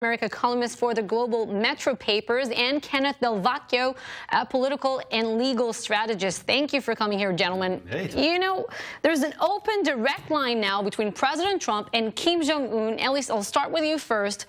America columnist for the global Metro papers, and Kenneth Del Vecchio, a political and legal strategist. Thank you for coming here, gentlemen. Hey. You know, there's an open, direct line now between President Trump and Kim Jong-un. At least I'll start with you first.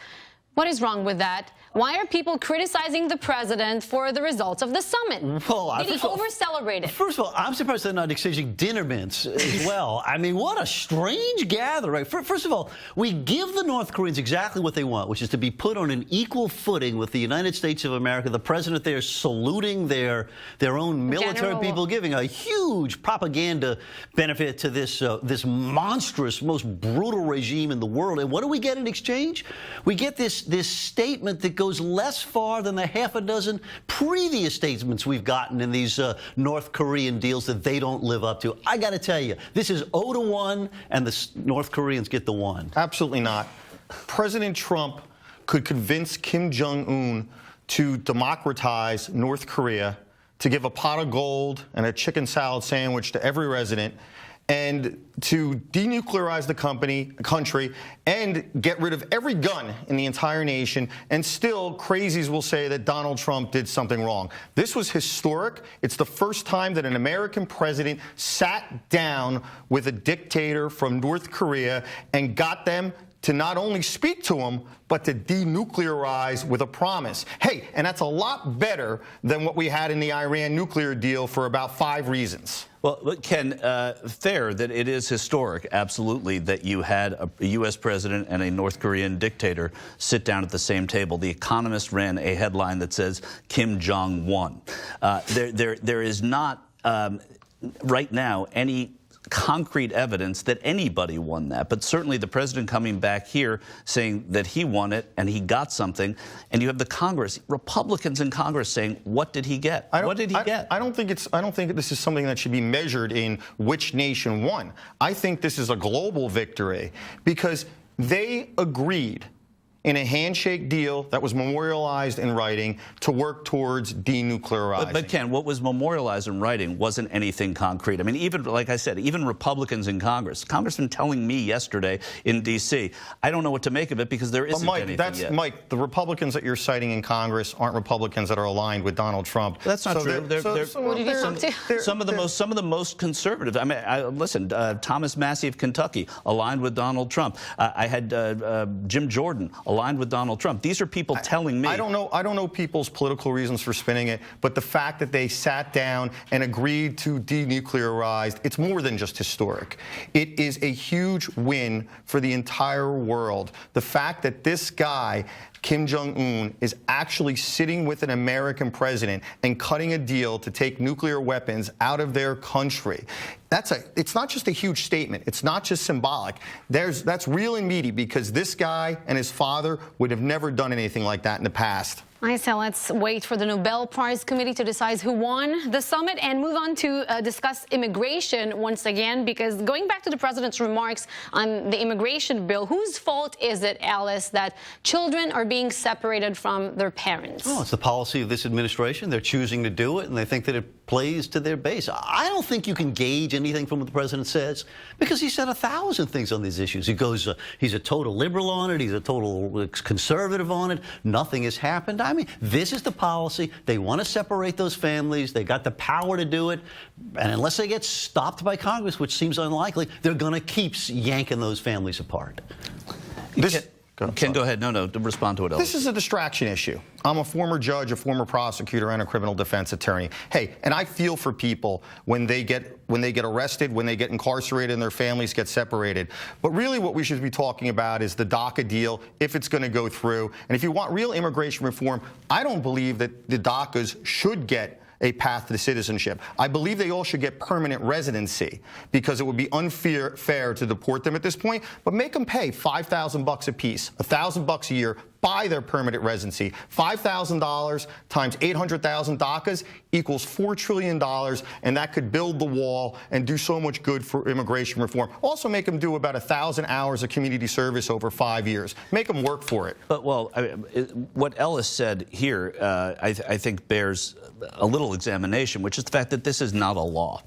What is wrong with that? Why are people criticizing the president for the results of the summit? Well, Did he over-celebrate it? First of all, I'm surprised they're not exchanging dinner mints as well. I mean, what a strange gathering. First of all, we give the North Koreans exactly what they want, which is to be put on an equal footing with the United States of America. The president there saluting their own military people, giving a huge propaganda benefit to this monstrous, most brutal regime in the world. And what do we get in exchange? We get this statement that goes less far than the half a dozen previous statements we've gotten in these North Korean deals that they don't live up to. I got to tell you, this is 0-1, and the North Koreans get the one. Absolutely not. President Trump could convince Kim Jong-un to democratize North Korea, to give a pot of gold and a chicken salad sandwich to every resident, and to denuclearize the country and get rid of every gun in the entire nation, and still crazies will say that Donald Trump did something wrong. This was historic. It's the first time that an American president sat down with a dictator from North Korea and got them to not only speak to him, but to denuclearize with a promise. Hey, and that's a lot better than what we had in the Iran nuclear deal for about 5 reasons. Well, Ken, fair that it is historic, absolutely, that you had a U.S. president and a North Korean dictator sit down at the same table. The Economist ran a headline that says Kim Jong won. There is not right now any concrete evidence that anybody won that, but certainly the president coming back here saying that he won it and he got something, and you have the Congress, Republicans in Congress saying, what did he get? What did he get? I don't think this is something that should be measured in which nation won. I think this is a global victory because they agreed in a handshake deal that was memorialized in writing to work towards denuclearizing. But Ken, what was memorialized in writing wasn't anything concrete. I mean, even, like I said, even Republicans in Congress, Congressman telling me yesterday in D.C., I don't know what to make of it because there isn't anything yet. Mike, the Republicans that you're citing in Congress aren't Republicans that are aligned with Donald Trump. That's not true. Some of the most conservative. I mean, listen, Thomas Massey of Kentucky aligned with Donald Trump. I had Jim Jordan aligned with Donald Trump. These are people telling me. I don't know people's political reasons for spinning it, but the fact that they sat down and agreed to denuclearize, it's more than just historic. It is a huge win for the entire world. The fact that this guy, Kim Jong-un, is actually sitting with an American president and cutting a deal to take nuclear weapons out of their country. It's not just a huge statement. It's not just symbolic. That's real and meaty because this guy and his father would have never done anything like that in the past. I say let's wait for the Nobel Prize Committee to decide who won the summit and move on to discuss immigration once again, because going back to the president's remarks on the immigration bill, whose fault is it, Alice, that children are being separated from their parents? Oh, it's the policy of this administration. They're choosing to do it, and they think that it plays to their base. I don't think you can gauge anything from what the president says because he said 1,000 things on these issues. He goes, he's a total liberal on it. He's a total conservative on it. Nothing has happened. I mean, this is the policy. They want to separate those families. They got the power to do it. And unless they get stopped by Congress, which seems unlikely, they're going to keep yanking those families apart. Ken, go ahead. No, respond to it. This is a distraction issue. I'm a former judge, a former prosecutor, and a criminal defense attorney. Hey, and I feel for people when they get arrested, when they get incarcerated, and their families get separated. But really, what we should be talking about is the DACA deal, if it's going to go through. And if you want real immigration reform, I don't believe that the DACAs should get a path to citizenship. I believe they all should get permanent residency because it would be unfair to deport them at this point. But make them pay $5,000 a piece, $1,000 a year, buy their permanent residency. $5,000 times 800,000 DACAs equals $4 trillion, and that could build the wall and do so much good for immigration reform. Also make them do about 1,000 hours of community service over 5 years. Make them work for it. But, well, what Ellis said here, I think bears a little examination, which is the fact that this is not a law.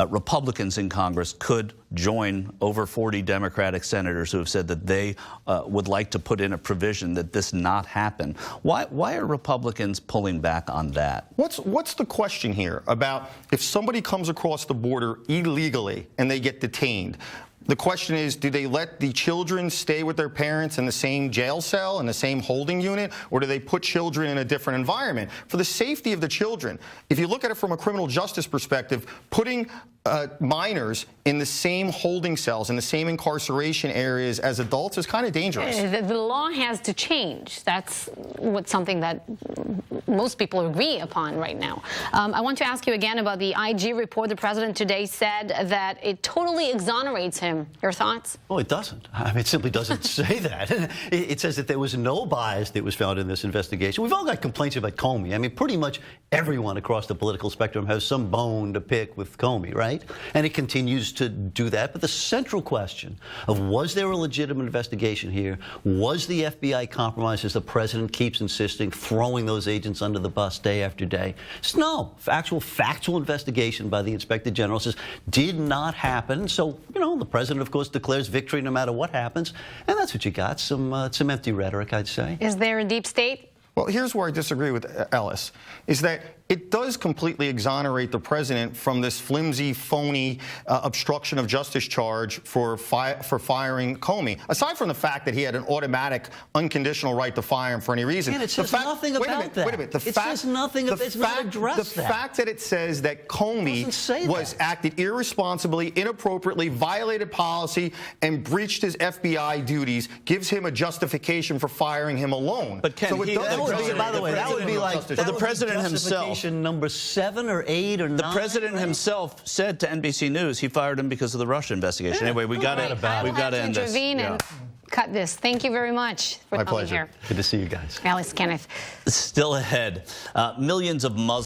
Republicans in Congress could join over 40 Democratic senators who have said that they would like to put in a provision that this this not happen. Why are Republicans pulling back on that? What's the question here about if somebody comes across the border illegally and they get detained? The question is, do they let the children stay with their parents in the same jail cell, in the same holding unit, or do they put children in a different environment? For the safety of the children, if you look at it from a criminal justice perspective, putting minors in the same holding cells, in the same incarceration areas as adults is kind of dangerous. The law has to change. That's something that most people agree upon right now. I want to ask you again about the IG report. The president today said that it totally exonerates him. Your thoughts? Oh, it doesn't. I mean, it simply doesn't say that. It says that there was no bias that was found in this investigation. We've all got complaints about Comey. I mean, pretty much everyone across the political spectrum has some bone to pick with Comey, right? And it continues to do that. But the central question of was there a legitimate investigation here? Was the FBI compromised, as the president keeps insisting, throwing those agents under the bus day after day? So no. Factual investigation by the Inspector General says did not happen. So, you know, the president, of course, declares victory no matter what happens. And that's what you got, some empty rhetoric, I'd say. Is there a deep state? Well, here's where I disagree with Ellis, is that it does completely exonerate the president from this flimsy, phony obstruction of justice charge for firing Comey. Aside from the fact that he had an automatic, unconditional right to fire him for any reason. And it says nothing about that. Wait a minute. It says nothing. It's not addressed that. The fact that it says that Comey acted irresponsibly, inappropriately, violated policy, and breached his FBI duties gives him a justification for firing him alone. But Ken, by the way, that would be like the president himself. Number 7 or 8 or 9. The president himself said to NBC News he fired him because of the Russia investigation. Anyway, we got to end this. Intervene and cut this. Thank you very much for coming here. Good to see you guys. Alice, Kenneth. Still ahead, millions of Muslims